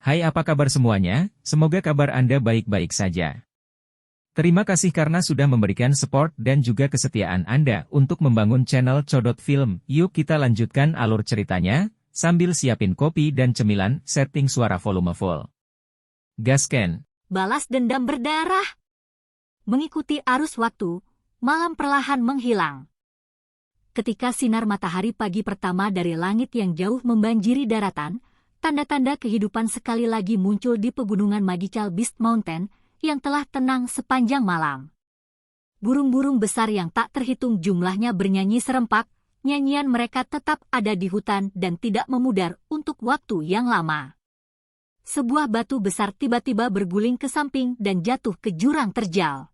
Hai, apa kabar semuanya? Semoga kabar Anda baik-baik saja. Terima kasih karena sudah memberikan support dan juga kesetiaan Anda untuk membangun channel Codot Film. Yuk kita lanjutkan alur ceritanya, sambil siapin kopi dan cemilan, setting suara volume full. Gasken. Balas dendam berdarah. Mengikuti arus waktu, malam perlahan menghilang. Ketika sinar matahari pagi pertama dari langit yang jauh membanjiri daratan, tanda-tanda kehidupan sekali lagi muncul di pegunungan Magical Beast Mountain yang telah tenang sepanjang malam. Burung-burung besar yang tak terhitung jumlahnya bernyanyi serempak, nyanyian mereka tetap ada di hutan dan tidak memudar untuk waktu yang lama. Sebuah batu besar tiba-tiba berguling ke samping dan jatuh ke jurang terjal.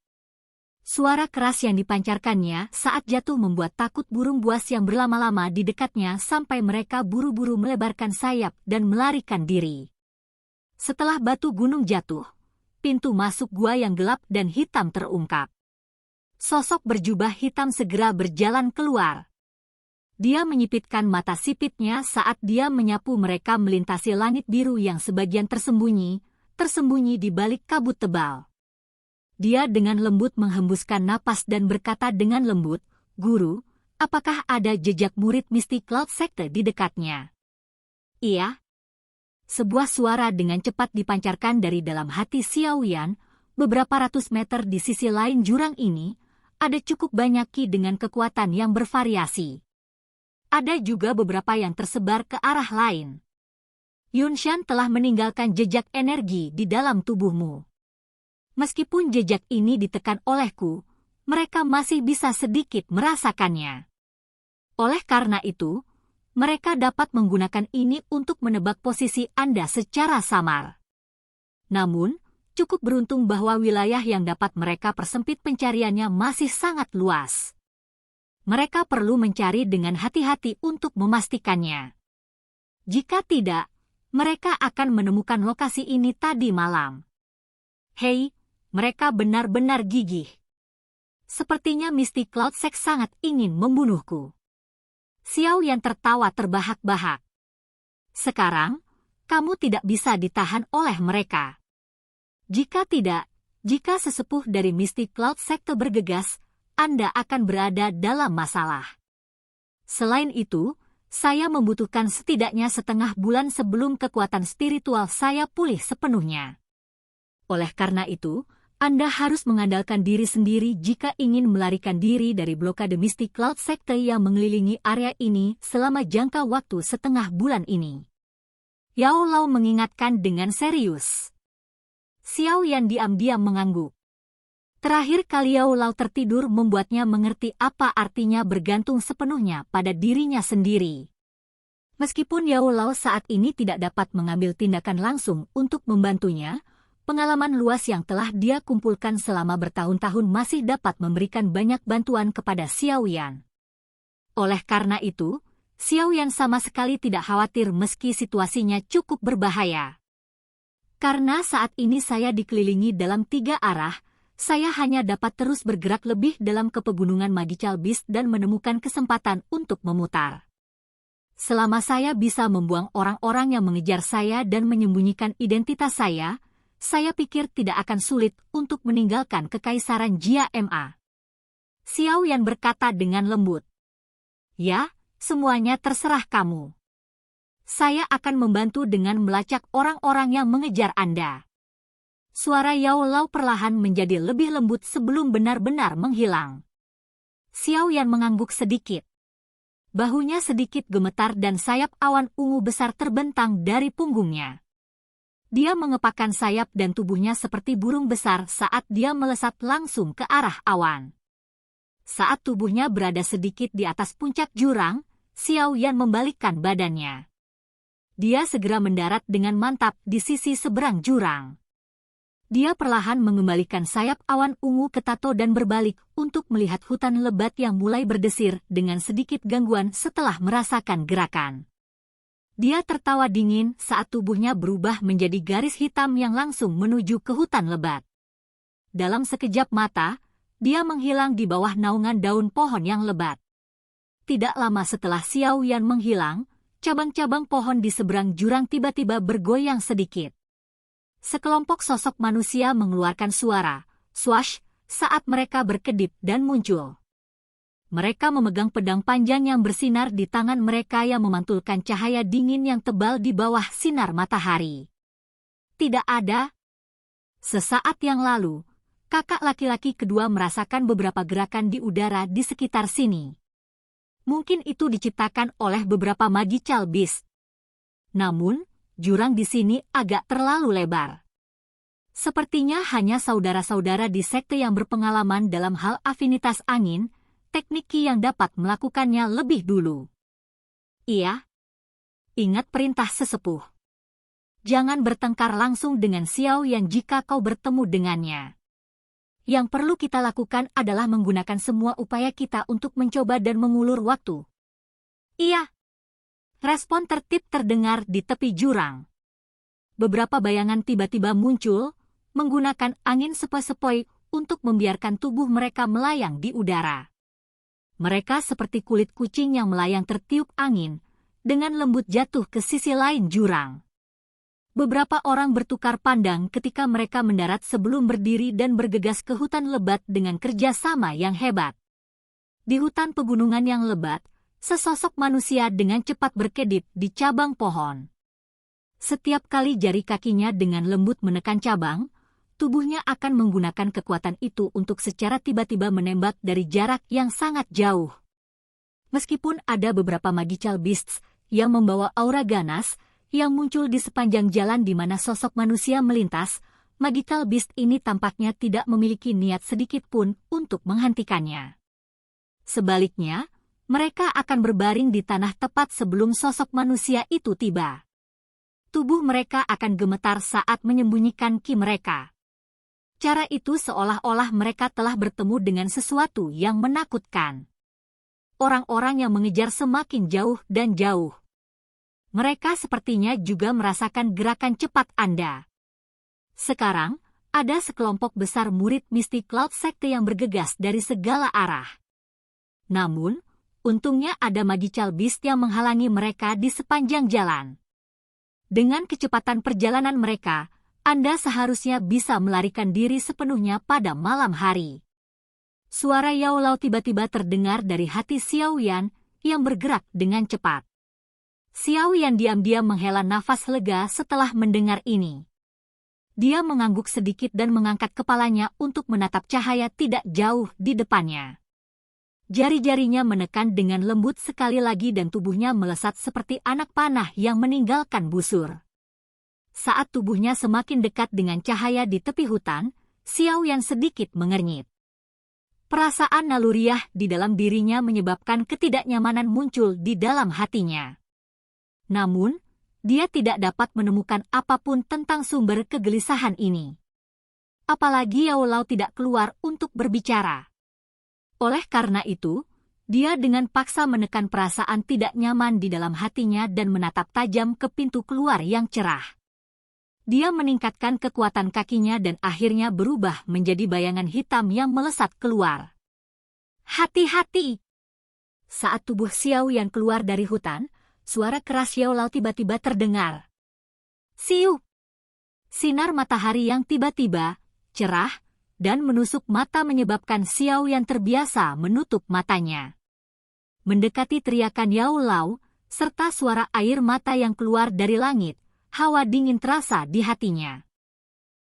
Suara keras yang dipancarkannya saat jatuh membuat takut burung buas yang berlama-lama di dekatnya sampai mereka buru-buru melebarkan sayap dan melarikan diri. Setelah batu gunung jatuh, pintu masuk gua yang gelap dan hitam terungkap. Sosok berjubah hitam segera berjalan keluar. Dia menyipitkan mata sipitnya saat dia menyapu mereka melintasi langit biru yang sebagian tersembunyi di balik kabut tebal. Dia dengan lembut menghembuskan napas dan berkata dengan lembut, "Guru, apakah ada jejak murid mistik Cloud Sekte di dekatnya?" "Iya." Sebuah suara dengan cepat dipancarkan dari dalam hati Xiaoyan. Beberapa ratus meter di sisi lain jurang ini, ada cukup banyak ki dengan kekuatan yang bervariasi. Ada juga beberapa yang tersebar ke arah lain. Yunshan telah meninggalkan jejak energi di dalam tubuhmu. Meskipun jejak ini ditekan olehku, mereka masih bisa sedikit merasakannya. Oleh karena itu, mereka dapat menggunakan ini untuk menebak posisi Anda secara samar. Namun, cukup beruntung bahwa wilayah yang dapat mereka persempit pencariannya masih sangat luas. Mereka perlu mencari dengan hati-hati untuk memastikannya. Jika tidak, mereka akan menemukan lokasi ini tadi malam. Hei, mereka benar-benar gigih. Sepertinya Mystic Cloud Sect sangat ingin membunuhku. Xiaoyan tertawa terbahak-bahak. Sekarang, kamu tidak bisa ditahan oleh mereka. Jika sesepuh dari Mystic Cloud Sekte bergegas, Anda akan berada dalam masalah. Selain itu, saya membutuhkan setidaknya setengah bulan sebelum kekuatan spiritual saya pulih sepenuhnya. Oleh karena itu, Anda harus mengandalkan diri sendiri jika ingin melarikan diri dari blokade Mystic Cloud Sekte yang mengelilingi area ini selama jangka waktu setengah bulan ini. Yao Lao mengingatkan dengan serius. Xiaoyan diam-diam mengangguk. Terakhir kali Yao Lao tertidur membuatnya mengerti apa artinya bergantung sepenuhnya pada dirinya sendiri. Meskipun Yao Lao saat ini tidak dapat mengambil tindakan langsung untuk membantunya, pengalaman luas yang telah dia kumpulkan selama bertahun-tahun masih dapat memberikan banyak bantuan kepada Xiaoyan. Oleh karena itu, Xiaoyan sama sekali tidak khawatir meski situasinya cukup berbahaya. Karena saat ini saya dikelilingi dalam 3 arah, saya hanya dapat terus bergerak lebih dalam ke pegunungan Magical Beast dan menemukan kesempatan untuk memutar. Selama saya bisa membuang orang-orang yang mengejar saya dan menyembunyikan identitas saya pikir tidak akan sulit untuk meninggalkan Kekaisaran Jia Ma. Xiaoyan berkata dengan lembut. Ya, semuanya terserah kamu. Saya akan membantu dengan melacak orang-orang yang mengejar Anda. Suara Yao Lao perlahan menjadi lebih lembut sebelum benar-benar menghilang. Xiaoyan mengangguk sedikit. Bahunya sedikit gemetar dan sayap awan ungu besar terbentang dari punggungnya. Dia mengepakkan sayap dan tubuhnya seperti burung besar saat dia melesat langsung ke arah awan. Saat tubuhnya berada sedikit di atas puncak jurang, Xiaoyan membalikkan badannya. Dia segera mendarat dengan mantap di sisi seberang jurang. Dia perlahan mengembalikan sayap awan ungu ke tato dan berbalik untuk melihat hutan lebat yang mulai berdesir dengan sedikit gangguan setelah merasakan gerakan. Dia tertawa dingin saat tubuhnya berubah menjadi garis hitam yang langsung menuju ke hutan lebat. Dalam sekejap mata, dia menghilang di bawah naungan daun pohon yang lebat. Tidak lama setelah Xiaoyan menghilang, cabang-cabang pohon di seberang jurang tiba-tiba bergoyang sedikit. Sekelompok sosok manusia mengeluarkan suara, swash, saat mereka berkedip dan muncul. Mereka memegang pedang panjang yang bersinar di tangan mereka yang memantulkan cahaya dingin yang tebal di bawah sinar matahari. Tidak ada. Sesaat yang lalu, kakak laki-laki kedua merasakan beberapa gerakan di udara di sekitar sini. Mungkin itu diciptakan oleh beberapa magical beast. Namun, jurang di sini agak terlalu lebar. Sepertinya hanya saudara-saudara di sekte yang berpengalaman dalam hal afinitas angin, teknik Qi yang dapat melakukannya lebih dulu. Iya. Ingat perintah sesepuh. Jangan bertengkar langsung dengan Xiao Yan jika kau bertemu dengannya. Yang perlu kita lakukan adalah menggunakan semua upaya kita untuk mencoba dan mengulur waktu. Iya. Respon tertib terdengar di tepi jurang. Beberapa bayangan tiba-tiba muncul, menggunakan angin sepoi-sepoi untuk membiarkan tubuh mereka melayang di udara. Mereka seperti kulit kucing yang melayang tertiup angin, dengan lembut jatuh ke sisi lain jurang. Beberapa orang bertukar pandang ketika mereka mendarat sebelum berdiri dan bergegas ke hutan lebat dengan kerjasama yang hebat. Di hutan pegunungan yang lebat, sesosok manusia dengan cepat berkedip di cabang pohon. Setiap kali jari kakinya dengan lembut menekan cabang, tubuhnya akan menggunakan kekuatan itu untuk secara tiba-tiba menembak dari jarak yang sangat jauh. Meskipun ada beberapa magical beasts yang membawa aura ganas, yang muncul di sepanjang jalan di mana sosok manusia melintas, magical beast ini tampaknya tidak memiliki niat sedikit pun untuk menghentikannya. Sebaliknya, mereka akan berbaring di tanah tepat sebelum sosok manusia itu tiba. Tubuh mereka akan gemetar saat menyembunyikan Qi mereka. Cara itu seolah-olah mereka telah bertemu dengan sesuatu yang menakutkan. Orang-orang yang mengejar semakin jauh dan jauh. Mereka sepertinya juga merasakan gerakan cepat Anda. Sekarang, ada sekelompok besar murid Misty Cloud Sekte yang bergegas dari segala arah. Namun, untungnya ada magical beast yang menghalangi mereka di sepanjang jalan. Dengan kecepatan perjalanan mereka, Anda seharusnya bisa melarikan diri sepenuhnya pada malam hari. Suara Yao Lao tiba-tiba terdengar dari hati Xiao Yan yang bergerak dengan cepat. Xiao Yan diam-diam menghela nafas lega setelah mendengar ini. Dia mengangguk sedikit dan mengangkat kepalanya untuk menatap cahaya tidak jauh di depannya. Jari-jarinya menekan dengan lembut sekali lagi dan tubuhnya melesat seperti anak panah yang meninggalkan busur. Saat tubuhnya semakin dekat dengan cahaya di tepi hutan, Xiao Yan sedikit mengernyit. Perasaan naluriah di dalam dirinya menyebabkan ketidaknyamanan muncul di dalam hatinya. Namun, dia tidak dapat menemukan apapun tentang sumber kegelisahan ini. Apalagi Yao Lao tidak keluar untuk berbicara. Oleh karena itu, dia dengan paksa menekan perasaan tidak nyaman di dalam hatinya dan menatap tajam ke pintu keluar yang cerah. Dia meningkatkan kekuatan kakinya dan akhirnya berubah menjadi bayangan hitam yang melesat keluar. Hati-hati! Saat tubuh Xiao Yan keluar dari hutan, suara keras Yao Lao tiba-tiba terdengar. Siu! Sinar matahari yang tiba-tiba, cerah, dan menusuk mata menyebabkan Xiao Yan terbiasa menutup matanya. Mendekati teriakan Yao Lao, serta suara air mata yang keluar dari langit, hawa dingin terasa di hatinya.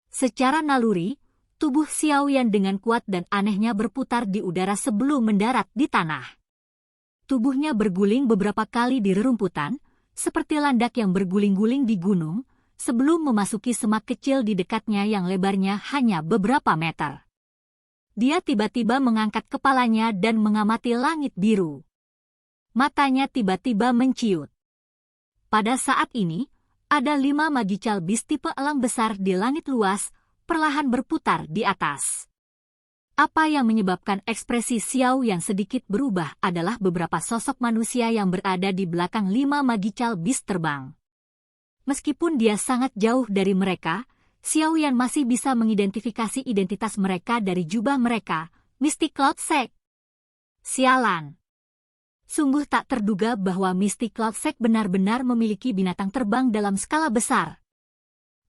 Secara naluri, tubuh Xiao Yan dengan kuat dan anehnya berputar di udara sebelum mendarat di tanah. Tubuhnya berguling beberapa kali di rerumputan, seperti landak yang berguling-guling di gunung, sebelum memasuki semak kecil di dekatnya yang lebarnya hanya beberapa meter. Dia tiba-tiba mengangkat kepalanya dan mengamati langit biru. Matanya tiba-tiba menciut. Pada saat ini, ada 5 magical beast tipe elang besar di langit luas, perlahan berputar di atas. Apa yang menyebabkan ekspresi Xiao yang sedikit berubah adalah beberapa sosok manusia yang berada di belakang 5 magical beast terbang. Meskipun dia sangat jauh dari mereka, Xiao Yan masih bisa mengidentifikasi identitas mereka dari jubah mereka, Misty Cloud Sect. Sialan! Sungguh tak terduga bahwa Misty Cloud Sect benar-benar memiliki binatang terbang dalam skala besar.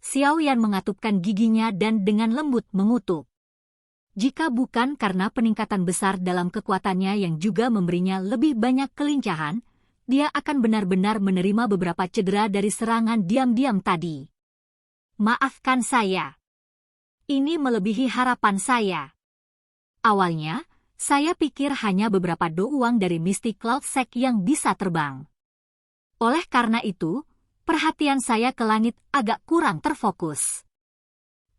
Xiao Yan mengatupkan giginya dan dengan lembut mengutuk. Jika bukan karena peningkatan besar dalam kekuatannya yang juga memberinya lebih banyak kelincahan, dia akan benar-benar menerima beberapa cedera dari serangan diam-diam tadi. Maafkan saya. Ini melebihi harapan saya. Awalnya, saya pikir hanya beberapa doang dari Mystic Cloud Sect yang bisa terbang. Oleh karena itu, perhatian saya ke langit agak kurang terfokus.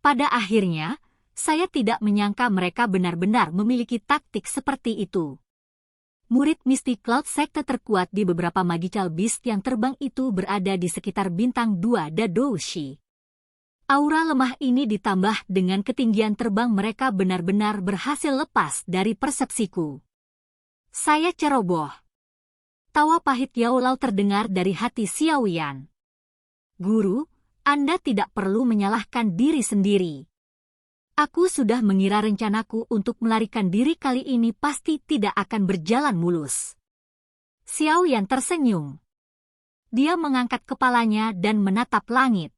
Pada akhirnya, saya tidak menyangka mereka benar-benar memiliki taktik seperti itu. Murid Mystic Cloud Sect terkuat di beberapa Magical Beast yang terbang itu berada di sekitar bintang 2 Dadoushi. Aura lemah ini ditambah dengan ketinggian terbang mereka benar-benar berhasil lepas dari persepsiku. Saya ceroboh. Tawa pahit Yao Lao terdengar dari hati Xiao Yan. Guru, Anda tidak perlu menyalahkan diri sendiri. Aku sudah mengira rencanaku untuk melarikan diri kali ini pasti tidak akan berjalan mulus. Xiao Yan tersenyum. Dia mengangkat kepalanya dan menatap langit.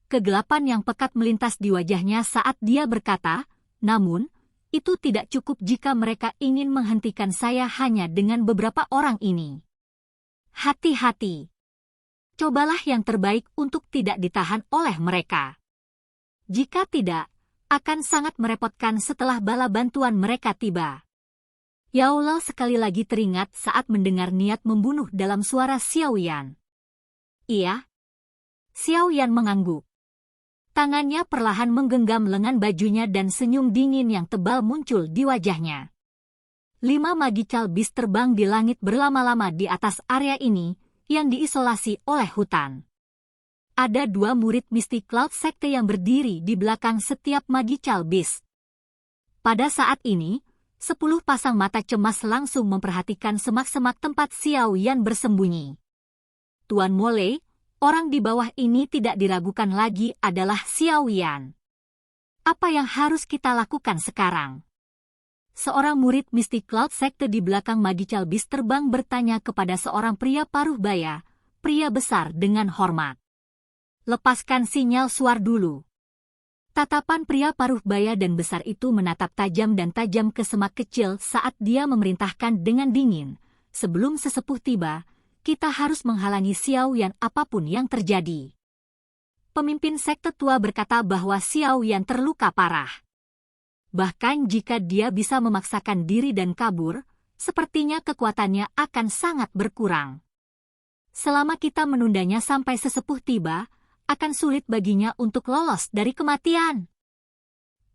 Kegelapan yang pekat melintas di wajahnya saat dia berkata, namun, itu tidak cukup jika mereka ingin menghentikan saya hanya dengan beberapa orang ini. Hati-hati. Cobalah yang terbaik untuk tidak ditahan oleh mereka. Jika tidak, akan sangat merepotkan setelah bala bantuan mereka tiba. Yao Lao sekali lagi teringat saat mendengar niat membunuh dalam suara Xiao Yan. Iya. Xiao Yan mengangguk. Tangannya perlahan menggenggam lengan bajunya dan senyum dingin yang tebal muncul di wajahnya. 5 Magical Beast terbang di langit berlama-lama di atas area ini, yang diisolasi oleh hutan. Ada 2 murid Mystic Cloud Sect yang berdiri di belakang setiap Magical Beast. Pada saat ini, 10 pasang mata cemas langsung memperhatikan semak-semak tempat Xiao Yan bersembunyi. Tuan Mole, orang di bawah ini tidak diragukan lagi adalah Xiao Yan. Apa yang harus kita lakukan sekarang? Seorang murid Mystic Cloud Sect di belakang Magical Beast terbang bertanya kepada seorang pria paruh baya, pria besar dengan hormat. Lepaskan sinyal suar dulu. Tatapan pria paruh baya dan besar itu menatap tajam dan tajam ke semak kecil saat dia memerintahkan dengan dingin. Sebelum sesepuh tiba, kita harus menghalangi Xiao Yan apapun yang terjadi. Pemimpin sekte tua berkata bahwa Xiao Yan terluka parah. Bahkan jika dia bisa memaksakan diri dan kabur, sepertinya kekuatannya akan sangat berkurang. Selama kita menundanya sampai sesepuh tiba, akan sulit baginya untuk lolos dari kematian.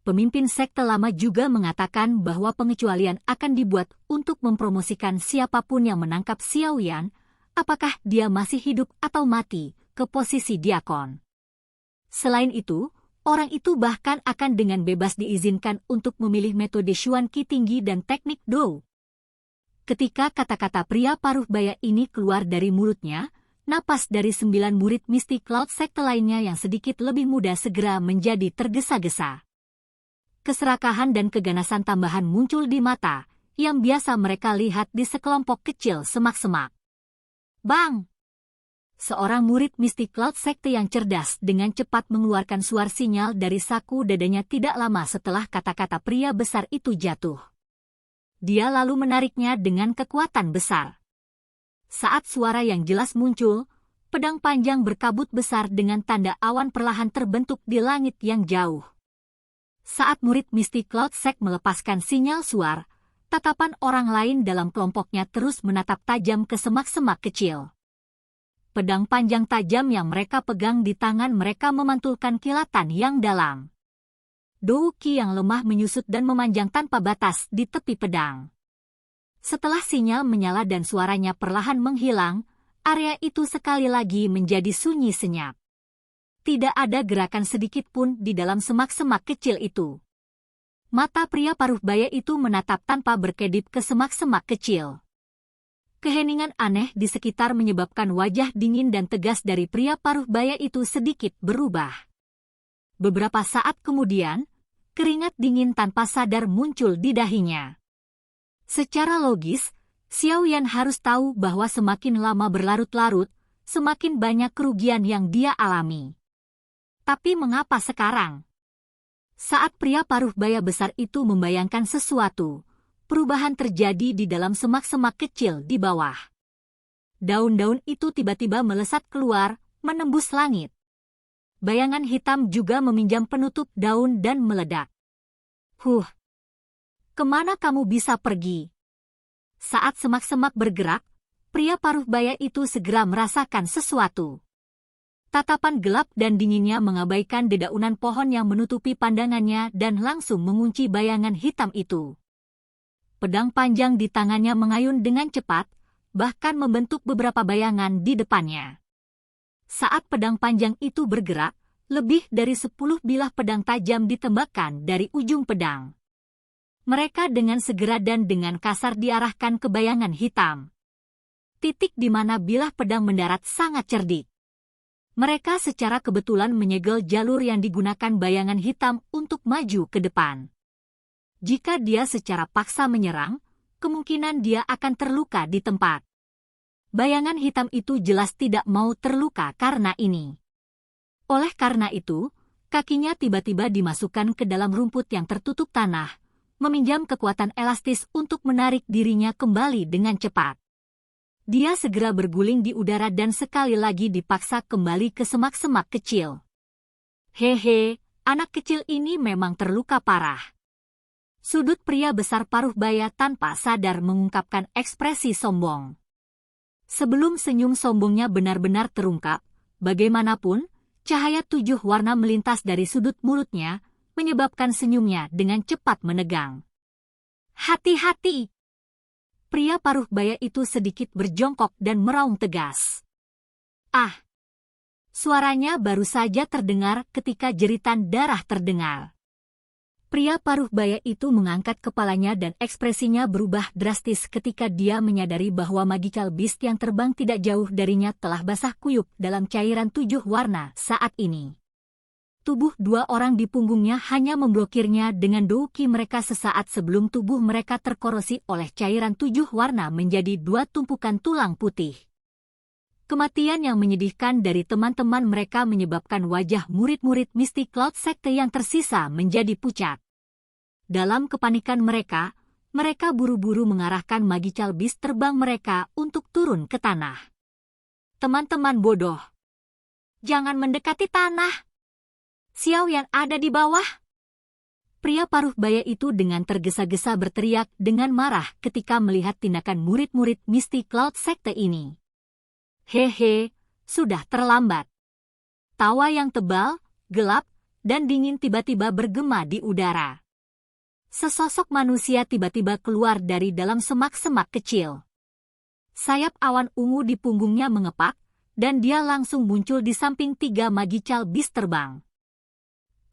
Pemimpin sekte lama juga mengatakan bahwa pengecualian akan dibuat untuk mempromosikan siapapun yang menangkap Xiao Yan, apakah dia masih hidup atau mati, ke posisi diakon. Selain itu, orang itu bahkan akan dengan bebas diizinkan untuk memilih metode Xuan Qi tinggi dan teknik Dou. Ketika kata-kata pria paruh baya ini keluar dari mulutnya, napas dari 9 murid Mystic Cloud Sect lainnya yang sedikit lebih muda segera menjadi tergesa-gesa. Keserakahan dan keganasan tambahan muncul di mata, yang biasa mereka lihat di sekelompok kecil semak-semak. Bang! Seorang murid Mystic Cloud Sect yang cerdas dengan cepat mengeluarkan suara sinyal dari saku dadanya tidak lama setelah kata-kata pria besar itu jatuh. Dia lalu menariknya dengan kekuatan besar. Saat suara yang jelas muncul, pedang panjang berkabut besar dengan tanda awan perlahan terbentuk di langit yang jauh. Saat murid Mystic Cloud Sect melepaskan sinyal suar, tatapan orang lain dalam kelompoknya terus menatap tajam ke semak-semak kecil. Pedang panjang tajam yang mereka pegang di tangan mereka memantulkan kilatan yang dalam. Dou Qi yang lemah menyusut dan memanjang tanpa batas di tepi pedang. Setelah sinyal menyala dan suaranya perlahan menghilang, area itu sekali lagi menjadi sunyi senyap. Tidak ada gerakan sedikit pun di dalam semak-semak kecil itu. Mata pria paruh baya itu menatap tanpa berkedip ke semak-semak kecil. Keheningan aneh di sekitar menyebabkan wajah dingin dan tegas dari pria paruh baya itu sedikit berubah. Beberapa saat kemudian, keringat dingin tanpa sadar muncul di dahinya. Secara logis, Xiao Yan harus tahu bahwa semakin lama berlarut-larut, semakin banyak kerugian yang dia alami. Tapi mengapa sekarang? Saat pria paruh baya besar itu membayangkan sesuatu, perubahan terjadi di dalam semak-semak kecil di bawah. Daun-daun itu tiba-tiba melesat keluar, menembus langit. Bayangan hitam juga meminjam penutup daun dan meledak. Kemana kamu bisa pergi? Saat semak-semak bergerak, pria paruh baya itu segera merasakan sesuatu. Tatapan gelap dan dinginnya mengabaikan dedaunan pohon yang menutupi pandangannya dan langsung mengunci bayangan hitam itu. Pedang panjang di tangannya mengayun dengan cepat, bahkan membentuk beberapa bayangan di depannya. Saat pedang panjang itu bergerak, lebih dari 10 bilah pedang tajam ditembakkan dari ujung pedang. Mereka dengan segera dan dengan kasar diarahkan ke bayangan hitam. Titik di mana bilah pedang mendarat sangat cerdik. Mereka secara kebetulan menyegel jalur yang digunakan bayangan hitam untuk maju ke depan. Jika dia secara paksa menyerang, kemungkinan dia akan terluka di tempat. Bayangan hitam itu jelas tidak mau terluka karena ini. Oleh karena itu, kakinya tiba-tiba dimasukkan ke dalam rumput yang tertutup tanah, meminjam kekuatan elastis untuk menarik dirinya kembali dengan cepat. Dia segera berguling di udara dan sekali lagi dipaksa kembali ke semak-semak kecil. Hehe, anak kecil ini memang terluka parah. Sudut pria besar paruh baya tanpa sadar mengungkapkan ekspresi sombong. Sebelum senyum sombongnya benar-benar terungkap, bagaimanapun, cahaya 7 warna melintas dari sudut mulutnya, menyebabkan senyumnya dengan cepat menegang. Hati-hati! Pria paruh baya itu sedikit berjongkok dan meraung tegas. Suaranya baru saja terdengar ketika jeritan darah terdengar. Pria paruh baya itu mengangkat kepalanya dan ekspresinya berubah drastis ketika dia menyadari bahwa magical beast yang terbang tidak jauh darinya telah basah kuyup dalam cairan 7 warna saat ini. Tubuh 2 orang di punggungnya hanya memblokirnya dengan douki mereka sesaat sebelum tubuh mereka terkorosi oleh cairan 7 warna menjadi 2 tumpukan tulang putih. Kematian yang menyedihkan dari teman-teman mereka menyebabkan wajah murid-murid Misty Cloud Sekte yang tersisa menjadi pucat. Dalam kepanikan mereka buru-buru mengarahkan magical beast terbang mereka untuk turun ke tanah. Teman-teman bodoh, jangan mendekati tanah. Xiaoyan ada di bawah. Pria paruh baya itu dengan tergesa-gesa berteriak dengan marah ketika melihat tindakan murid-murid Misty Cloud Sekte ini. Hehe, sudah terlambat. Tawa yang tebal, gelap, dan dingin tiba-tiba bergema di udara. Sesosok manusia tiba-tiba keluar dari dalam semak-semak kecil. Sayap awan ungu di punggungnya mengepak, dan dia langsung muncul di samping 3 magical beast terbang.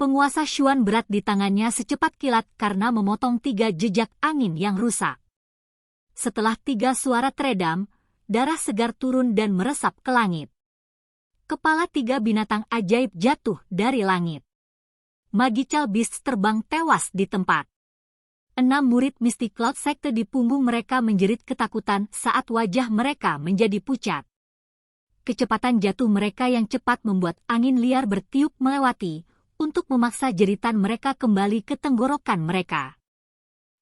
Penguasa Xuan berat di tangannya secepat kilat karena memotong 3 jejak angin yang rusak. Setelah 3 suara teredam, darah segar turun dan meresap ke langit. Kepala 3 binatang ajaib jatuh dari langit. Magical Beasts terbang tewas di tempat. 6 murid Misty Cloud Sekte di punggung mereka menjerit ketakutan saat wajah mereka menjadi pucat. Kecepatan jatuh mereka yang cepat membuat angin liar bertiup melewati, untuk memaksa jeritan mereka kembali ke tenggorokan mereka.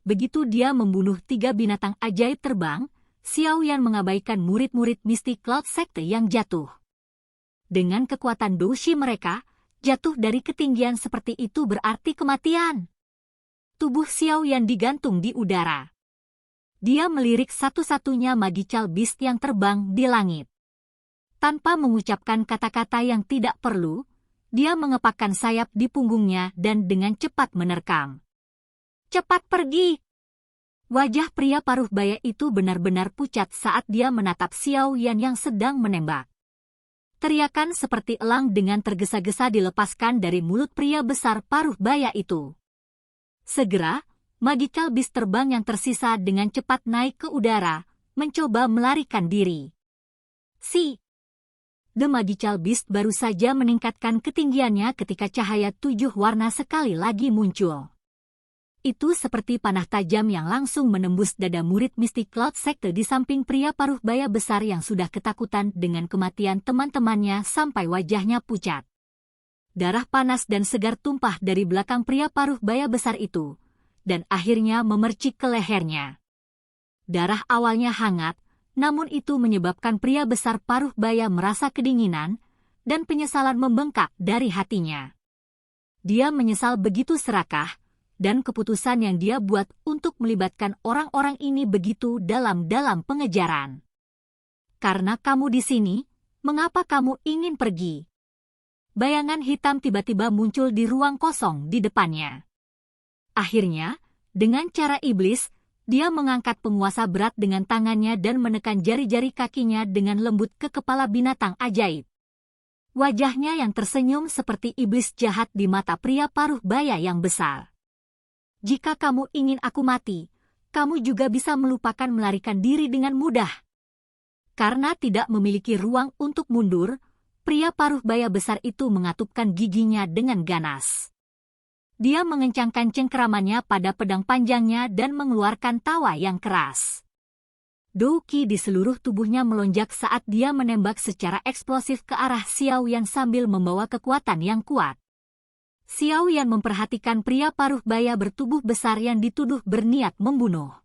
Begitu dia membunuh 3 binatang ajaib terbang, Xiaoyan mengabaikan murid-murid Misty Cloud Sekte yang jatuh. Dengan kekuatan doushi mereka, jatuh dari ketinggian seperti itu berarti kematian. Tubuh Xiaoyan digantung di udara. Dia melirik satu-satunya magical beast yang terbang di langit. Tanpa mengucapkan kata-kata yang tidak perlu, dia mengepakkan sayap di punggungnya dan dengan cepat menerkam. Cepat pergi! Wajah pria paruh baya itu benar-benar pucat saat dia menatap Xiaoyan yang sedang menembak. Teriakan seperti elang dengan tergesa-gesa dilepaskan dari mulut pria besar paruh baya itu. Segera, magical beast terbang yang tersisa dengan cepat naik ke udara, mencoba melarikan diri. The Magical Beast baru saja meningkatkan ketinggiannya ketika cahaya 7 warna sekali lagi muncul. Itu seperti panah tajam yang langsung menembus dada murid Misty Cloud Sekte di samping pria paruh baya besar yang sudah ketakutan dengan kematian teman-temannya sampai wajahnya pucat. Darah panas dan segar tumpah dari belakang pria paruh baya besar itu, dan akhirnya memercik ke lehernya. Darah awalnya hangat, namun itu menyebabkan pria besar paruh baya merasa kedinginan, dan penyesalan membengkak dari hatinya. Dia menyesal begitu serakah, dan keputusan yang dia buat untuk melibatkan orang-orang ini begitu dalam pengejaran. Karena kamu di sini, mengapa kamu ingin pergi? Bayangan hitam tiba-tiba muncul di ruang kosong di depannya. Akhirnya, dengan cara iblis, dia mengangkat penguasa berat dengan tangannya dan menekan jari-jari kakinya dengan lembut ke kepala binatang ajaib. Wajahnya yang tersenyum seperti iblis jahat di mata pria paruh baya yang besar. Jika kamu ingin aku mati, kamu juga bisa melupakan melarikan diri dengan mudah. Karena tidak memiliki ruang untuk mundur, pria paruh baya besar itu mengatupkan giginya dengan ganas. Dia mengencangkan cengkeramannya pada pedang panjangnya dan mengeluarkan tawa yang keras. Douqi di seluruh tubuhnya melonjak saat dia menembak secara eksplosif ke arah Xiao Yan sambil membawa kekuatan yang kuat. Xiao Yan memperhatikan pria paruh baya bertubuh besar yang dituduh berniat membunuh.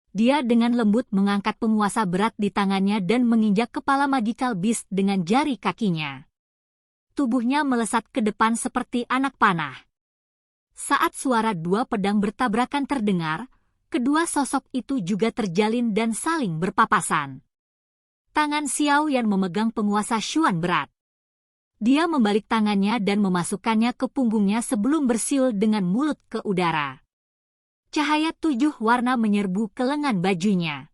Dia dengan lembut mengangkat penguasa berat di tangannya dan menginjak kepala Magical Beast dengan jari kakinya. Tubuhnya melesat ke depan seperti anak panah. Saat suara dua pedang bertabrakan terdengar, kedua sosok itu juga terjalin dan saling berpapasan. Tangan Xiao Yan memegang penguasa Xuan berat. Dia membalik tangannya dan memasukkannya ke punggungnya sebelum bersiul dengan mulut ke udara. Cahaya 7 warna menyerbu ke lengan bajunya.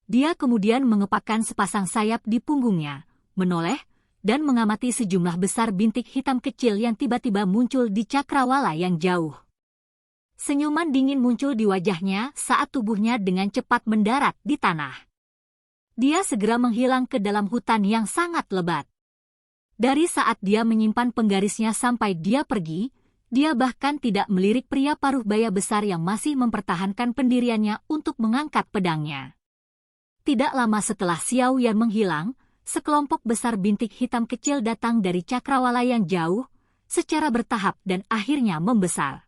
Dia kemudian mengepakkan sepasang sayap di punggungnya, menoleh, dan mengamati sejumlah besar bintik hitam kecil yang tiba-tiba muncul di cakrawala yang jauh. Senyuman dingin muncul di wajahnya saat tubuhnya dengan cepat mendarat di tanah. Dia segera menghilang ke dalam hutan yang sangat lebat. Dari saat dia menyimpan penggarisnya sampai dia pergi, dia bahkan tidak melirik pria paruh baya besar yang masih mempertahankan pendiriannya untuk mengangkat pedangnya. Tidak lama setelah Xiao Yan menghilang, sekelompok besar bintik hitam kecil datang dari cakrawala yang jauh, secara bertahap dan akhirnya membesar.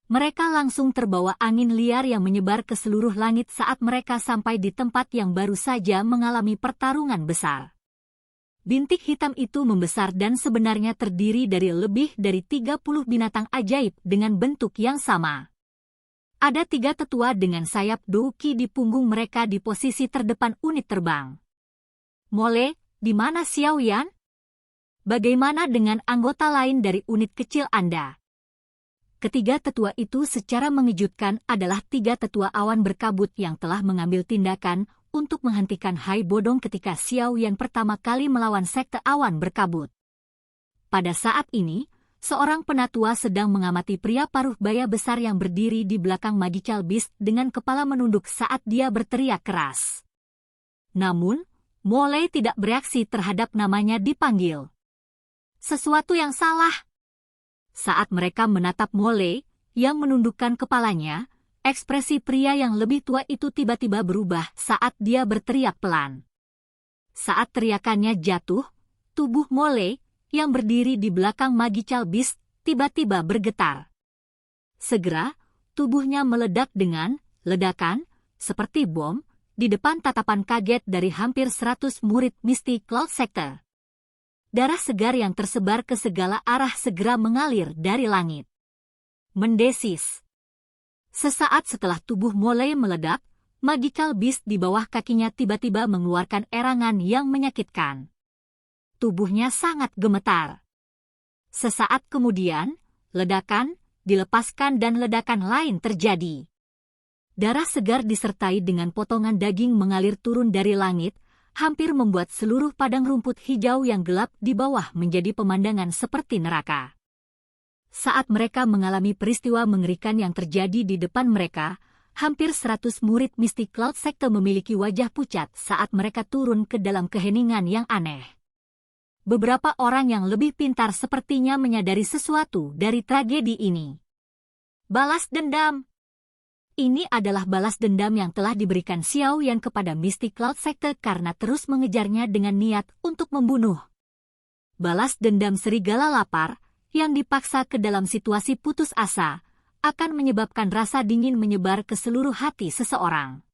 Mereka langsung terbawa angin liar yang menyebar ke seluruh langit saat mereka sampai di tempat yang baru saja mengalami pertarungan besar. Bintik hitam itu membesar dan sebenarnya terdiri dari lebih dari 30 binatang ajaib dengan bentuk yang sama. Ada 3 tetua dengan sayap Douqi di punggung mereka di posisi terdepan unit terbang. Mole, di mana Xiao Yan? Bagaimana dengan anggota lain dari unit kecil Anda? Ketiga tetua itu secara mengejutkan adalah 3 tetua awan berkabut yang telah mengambil tindakan untuk menghentikan Hai Bodong ketika Xiao Yan pertama kali melawan sekte awan berkabut. Pada saat ini, seorang penatua sedang mengamati pria paruh baya besar yang berdiri di belakang Magical Beast dengan kepala menunduk saat dia berteriak keras. Namun, Mole tidak bereaksi terhadap namanya dipanggil. Sesuatu yang salah. Saat mereka menatap Mole, yang menundukkan kepalanya, ekspresi pria yang lebih tua itu tiba-tiba berubah saat dia berteriak pelan. Saat teriakannya jatuh, tubuh Mole, yang berdiri di belakang Magical Beast, tiba-tiba bergetar. Segera, tubuhnya meledak dengan ledakan, seperti bom, di depan tatapan kaget dari hampir 100 murid Misty Cloud Sector. Darah segar yang tersebar ke segala arah segera mengalir dari langit. Mendesis. Sesaat setelah tubuh Mole meledak, Magical Beast di bawah kakinya tiba-tiba mengeluarkan erangan yang menyakitkan. Tubuhnya sangat gemetar. Sesaat kemudian, ledakan, dilepaskan dan ledakan lain terjadi. Darah segar disertai dengan potongan daging mengalir turun dari langit, hampir membuat seluruh padang rumput hijau yang gelap di bawah menjadi pemandangan seperti neraka. Saat mereka mengalami peristiwa mengerikan yang terjadi di depan mereka, hampir 100 murid Misty Cloud Sector memiliki wajah pucat saat mereka turun ke dalam keheningan yang aneh. Beberapa orang yang lebih pintar sepertinya menyadari sesuatu dari tragedi ini. Balas dendam. Ini adalah balas dendam yang telah diberikan Xiao Yan kepada Misty Cloud Sector karena terus mengejarnya dengan niat untuk membunuh. balas dendam serigala lapar, yang dipaksa ke dalam situasi putus asa, akan menyebabkan rasa dingin menyebar ke seluruh hati seseorang.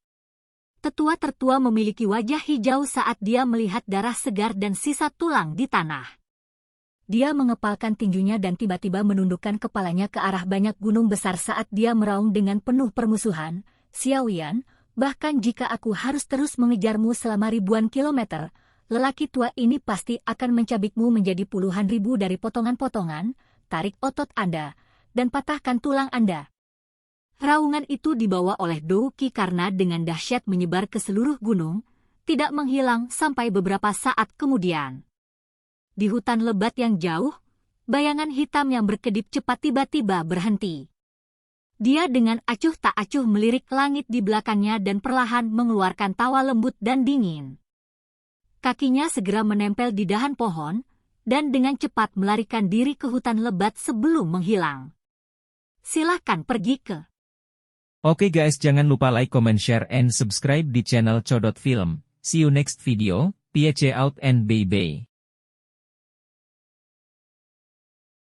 Tetua tertua memiliki wajah hijau saat dia melihat darah segar dan sisa tulang di tanah. Dia mengepalkan tinjunya dan tiba-tiba menundukkan kepalanya ke arah banyak gunung besar saat dia meraung dengan penuh permusuhan, "Xiaoyan, bahkan jika aku harus terus mengejarmu selama ribuan kilometer, lelaki tua ini pasti akan mencabikmu menjadi puluhan ribu dari potongan-potongan, tarik otot Anda, dan patahkan tulang Anda." Raungan itu dibawa oleh Dou Qi karena dengan dahsyat menyebar ke seluruh gunung, tidak menghilang sampai beberapa saat kemudian. Di hutan lebat yang jauh, bayangan hitam yang berkedip cepat tiba-tiba berhenti. Dia dengan acuh tak acuh melirik langit di belakangnya dan perlahan mengeluarkan tawa lembut dan dingin. Kakinya segera menempel di dahan pohon, dan dengan cepat melarikan diri ke hutan lebat sebelum menghilang. Silahkan pergi ke. Oke guys, jangan lupa like, comment, share, and subscribe di channel Codot Film. See you next video, peace out and bye-bye.